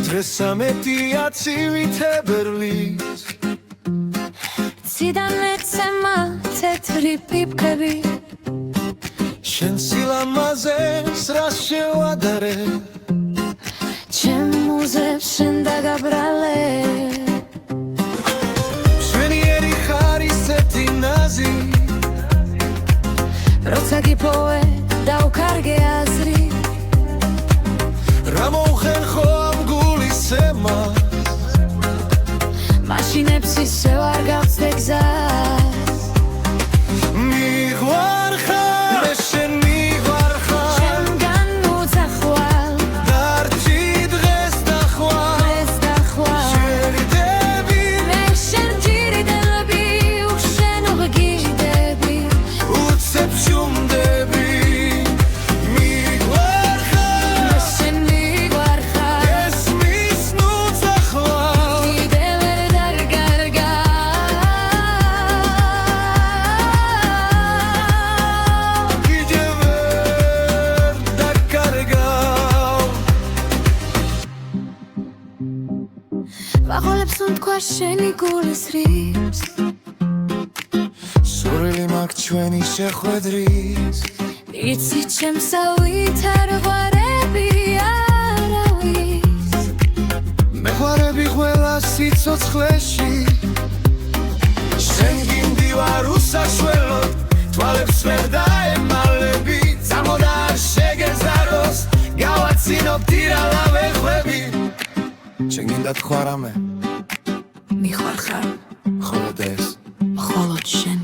დღესამეტია ცივითებერლის ციდან ეცემა თეთრი პიპკები შენ სილამაზეს რას შევადარე ჩემ მუზებს შენ დაგაბრალე მშვენიერი ხარ ისეთი ნაზი როცა გიპოვე დავკარგე აზრი რა მოუხერხო ამ გულის ემას მაშინებს ისე ვარ გავწდე გზას მიღვარხარ მე შენ მიღვარხარ ჩემგან უძახვალ დარჩი დღეს დახვალ ჟერდები მე შენ ჯირიდები უშენ უღგიჟდები უცებ შუმდები მიღვარხარ მე შენ მიგვარხარ ესმის ნუძახვალ კიდე ვერ დარგარგა კიდე ვერ დაკარგავ ვაღოლებს უთქვა შენი გულის რიფს სურვილი მაქვს ჩვენი შეხვედრის იცი ჩემსავით არ ღვარები არავის მე ღვარები ყველა სიცოცხლეში შენ გინდივარ უსაშველოდ თვალებს ვერ დაემალები წამოდა არ შეგეზაროს გავაცინებ ტირალავე ხვები შენ გინდა თქვა რამე მიხვარხარ მხოლოდ ეს მხოლოდ შენ